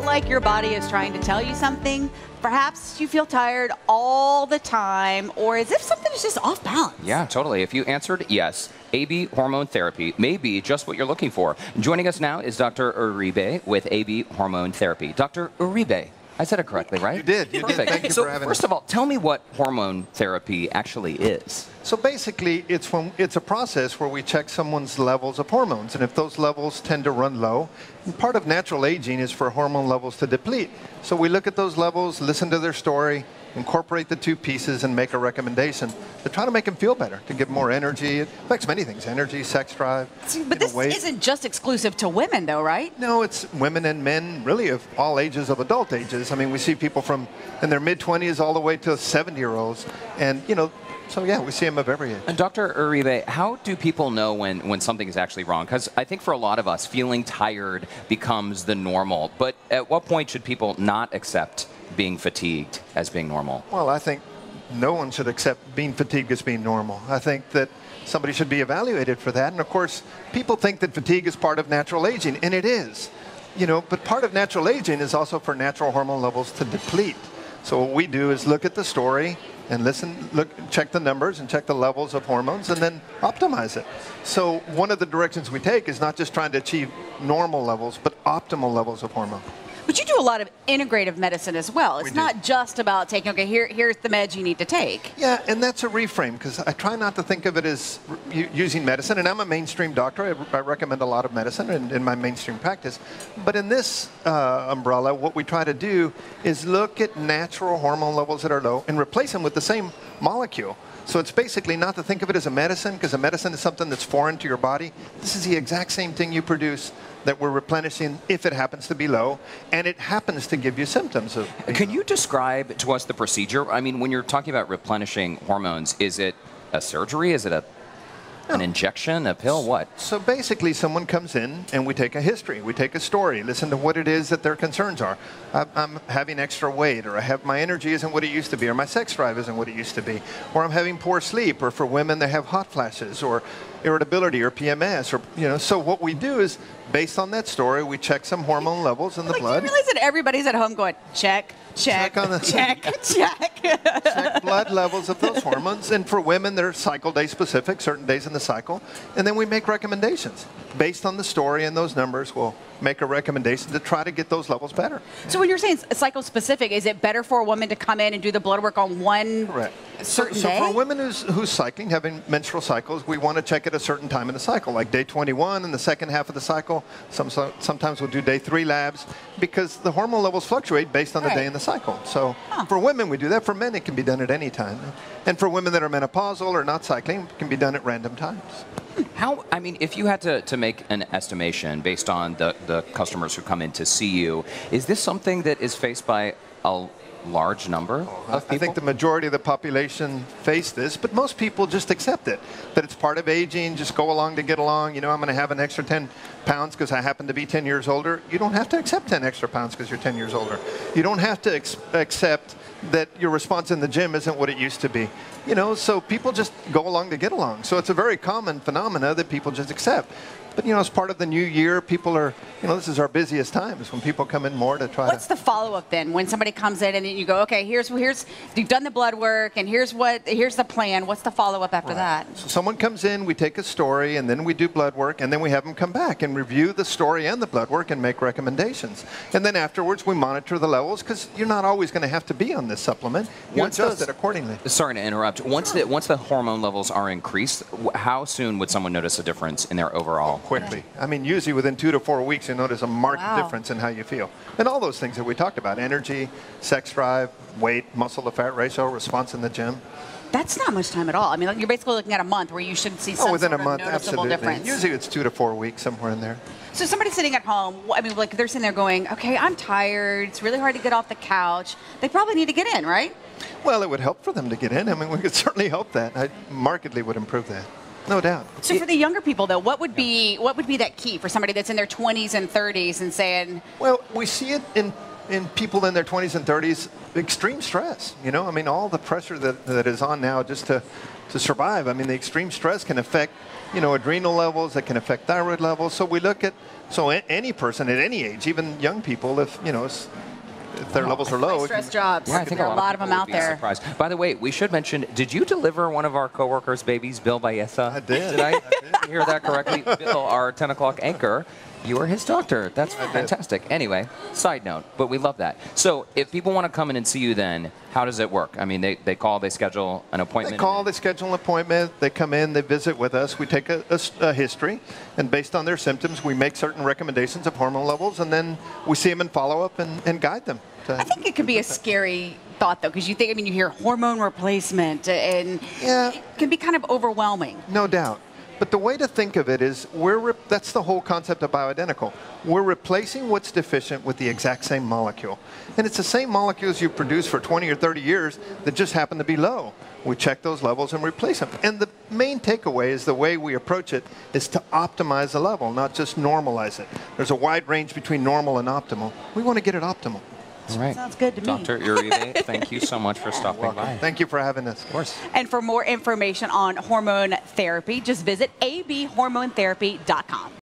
like your body is trying to tell you something? Perhaps you feel tired all the time, or as if something is just off balance. Yeah, totally. If you answered yes, AB hormone therapy may be just what you're looking for. Joining us now is Dr. Uribe with AB hormone therapy. Dr. Uribe, I said it correctly, right? You did. You did. Thank you for having First of all, tell me what hormone therapy actually is. So basically, it's a process where we check someone's levels of hormones, and if those levels tend to run low, and part of natural aging is for hormone levels to deplete. So we look at those levels, listen to their story, incorporate the two pieces, and make a recommendation to try to make them feel better, to give more energy. It affects many things: energy, sex drive. But this isn't just exclusive to women, though, right? No, it's women and men, really, of all ages, of adult ages. I mean, we see people from in their mid-20s all the way to 70-year-olds, and so yeah, we see them of every age. And Dr. Uribe, how do people know when something is actually wrong? Because I think for a lot of us, feeling tired becomes the normal. But at what point should people not accept being fatigued as being normal? Well, I think no one should accept being fatigued as being normal. I think that somebody should be evaluated for that. And of course, people think that fatigue is part of natural aging, and it is. But part of natural aging is also for natural hormone levels to deplete. So what we do is look at the story and check the numbers and check the levels of hormones and then optimize it. So one of the directions we take is not just trying to achieve normal levels, but optimal levels of hormone. But you do a lot of integrative medicine as well. It's not just about taking, okay, here's the meds you need to take. Yeah, and that's a reframe, because I try not to think of it as using medicine. And I'm a mainstream doctor. I recommend a lot of medicine in my mainstream practice. But in this umbrella, what we try to do is look at natural hormone levels that are low and replace them with the same molecule. So it's basically not to think of it as a medicine, because a medicine is something that's foreign to your body. This is the exact same thing you produce that we're replenishing if it happens to be low, and it happens to give you symptoms of. Can you describe to us the procedure? I mean, when you're talking about replenishing hormones, is it a surgery? Is it an injection, a pill, what? So basically, someone comes in and we take a history, we take a story, listen to what it is that their concerns are. I'm having extra weight, or my energy isn't what it used to be, or my sex drive isn't what it used to be, or I'm having poor sleep, or for women they have hot flashes, or irritability, or PMS, or So what we do is, based on that story, we check some hormone levels in the blood. Do you realize that everybody's at home going, check, check, on the check, check. Check blood levels of those hormones. And for women, they're cycle day specific, certain days in the cycle. And then we make recommendations. Based on the story and those numbers, we'll make a recommendation to try to get those levels better. So when you're saying cycle specific, is it better for a woman to come in and do the blood work on one certain day? So for a woman who's cycling, having menstrual cycles, we want to check at a certain time in the cycle, like day 21 in the second half of the cycle. Sometimes we'll do day 3 labs, because the hormone levels fluctuate based on the day in the cycle. So for women, we do that. For men, it can be done at any time. And for women that are menopausal or not cycling, it can be done at random times. I mean, if you had to make an estimation based on the customers who come in to see you, is this something that is faced by a large number of people? I think the majority of the population face this, but most people just accept it, that it's part of aging, just go along to get along. I'm going to have an extra 10 pounds because I happen to be 10 years older. You don't have to accept 10 extra pounds because you're 10 years older. You don't have to accept that your response in the gym isn't what it used to be. So people just go along to get along. So it's a very common phenomena that people just accept. But, as part of the new year, people are, this is our busiest time, is when people come in more to try What's the follow-up then? When somebody comes in and you go, okay, here's you've done the blood work, and here's the plan. What's the follow-up after that? So someone comes in, we take a story, and then we do blood work, and then we have them come back and review the story and the blood work and make recommendations. And then afterwards, we monitor the levels, because you're not always going to have to be on this supplement. You adjust it accordingly. Sorry to interrupt. Once the hormone levels are increased, how soon would someone notice a difference in their overall? Quickly. I mean, usually within 2 to 4 weeks, you notice a marked difference in how you feel. And all those things that we talked about: energy, sex drive, weight, muscle to fat ratio, response in the gym. That's not much time at all. I mean, you're basically looking at a month where you should see some within sort a month, of noticeable absolutely. difference. Usually it's 2 to 4 weeks, somewhere in there. So somebody sitting at home, I mean, like they're sitting there going, okay, I'm tired. It's really hard to get off the couch. They probably need to get in, right? Well, it would help for them to get in. I mean, we could certainly help that. I markedly would improve that. No doubt. So for the younger people, though, what would be that key for somebody that's in their 20s and 30s and saying? Well, we see it in in people in their 20s and 30s, extreme stress. You know, I mean, all the pressure that is on now just to survive. I mean, the extreme stress can affect, you know, adrenal levels. That can affect thyroid levels. So we look at any person at any age, even young people, if you know, if their levels are low. Stress jobs. Yeah, I think there are a lot of them people out would be there. surprised. By the way, we should mention, did you deliver one of our coworkers' babies, Bill Baeza? I did. Did I hear that correctly? Bill, our 10 o'clock anchor, you are his doctor. That's fantastic. Anyway, side note, but we love that. So if people want to come in and see you then, how does it work? I mean, they call, they schedule an appointment? They call, they schedule an appointment, they come in, they visit with us, we take a history, and based on their symptoms, we make certain recommendations of hormone levels, and then we see them in follow-up and guide them. I think it could be a scary thought, though, because you think, I mean, you hear hormone replacement, and it can be kind of overwhelming. No doubt. But the way to think of it is, that's the whole concept of bioidentical. We're replacing what's deficient with the exact same molecule. And it's the same molecules you produce for 20 or 30 years that just happen to be low. We check those levels and replace them. And the main takeaway is the way we approach it is to optimize the level, not just normalize it. There's a wide range between normal and optimal. We want to get it optimal. All right. Sounds good to me. Dr. Uribe, thank you so much for stopping by. Thank you for having us. Of course. And for more information on hormone therapy, just visit abhormonetherapy.com.